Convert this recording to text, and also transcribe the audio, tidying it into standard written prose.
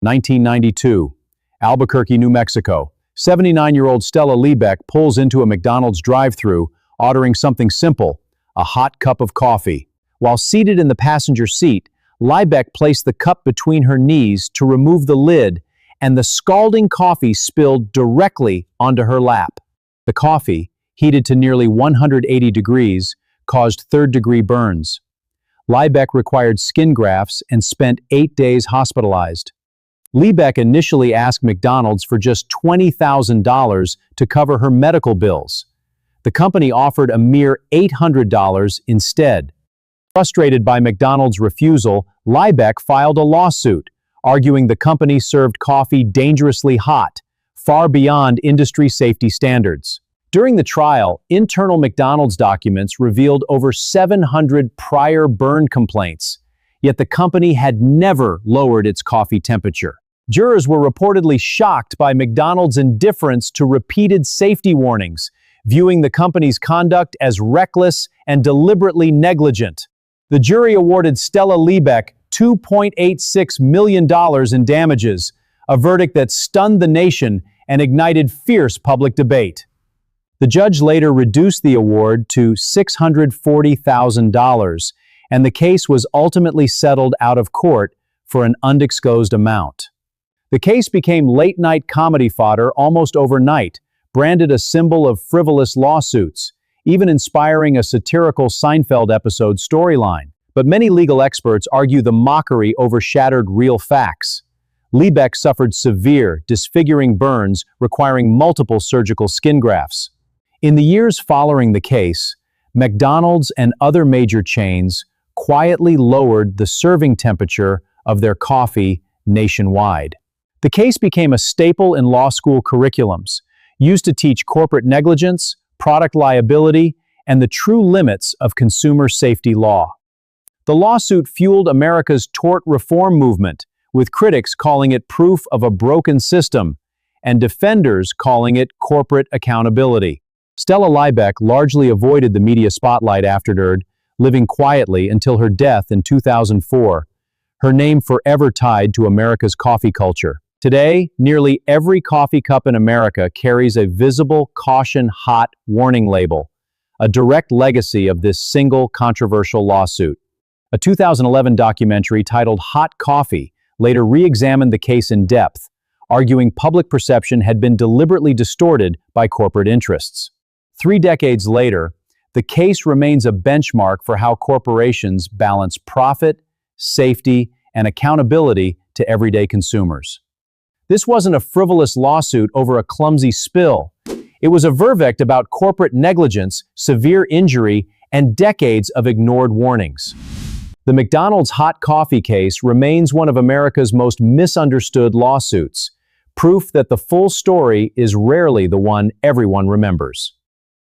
1992, Albuquerque, New Mexico. 79-year-old Stella Liebeck pulls into a McDonald's drive-thru, ordering something simple, a hot cup of coffee. While seated in the passenger seat, Liebeck placed the cup between her knees to remove the lid, and the scalding coffee spilled directly onto her lap. The coffee, heated to nearly 180 degrees, caused third-degree burns. Liebeck required skin grafts and spent 8 days hospitalized. Liebeck initially asked McDonald's for just $20,000 to cover her medical bills. The company offered a mere $800 instead. Frustrated by McDonald's refusal, Liebeck filed a lawsuit, arguing the company served coffee dangerously hot, far beyond industry safety standards. During the trial, internal McDonald's documents revealed over 700 prior burn complaints, yet the company had never lowered its coffee temperature. Jurors were reportedly shocked by McDonald's indifference to repeated safety warnings, viewing the company's conduct as reckless and deliberately negligent. The jury awarded Stella Liebeck $2.86 million in damages, a verdict that stunned the nation and ignited fierce public debate. The judge later reduced the award to $640,000, and the case was ultimately settled out of court for an undisclosed amount. The case became late-night comedy fodder almost overnight, branded a symbol of frivolous lawsuits, even inspiring a satirical Seinfeld episode storyline. But many legal experts argue the mockery overshadowed real facts. Liebeck suffered severe, disfiguring burns requiring multiple surgical skin grafts. In the years following the case, McDonald's and other major chains quietly lowered the serving temperature of their coffee nationwide. The case became a staple in law school curriculums, used to teach corporate negligence, product liability, and the true limits of consumer safety law. The lawsuit fueled America's tort reform movement, with critics calling it proof of a broken system and defenders calling it corporate accountability. Stella Liebeck largely avoided the media spotlight afterward, living quietly until her death in 2004, her name forever tied to America's coffee culture. Today, nearly every coffee cup in America carries a visible "Caution Hot" warning label, a direct legacy of this single controversial lawsuit. A 2011 documentary titled Hot Coffee later re-examined the case in depth, arguing public perception had been deliberately distorted by corporate interests. 3 decades later, the case remains a benchmark for how corporations balance profit, safety, and accountability to everyday consumers. This wasn't a frivolous lawsuit over a clumsy spill. It was a verdict about corporate negligence, severe injury, and decades of ignored warnings. The McDonald's hot coffee case remains one of America's most misunderstood lawsuits, proof that the full story is rarely the one everyone remembers.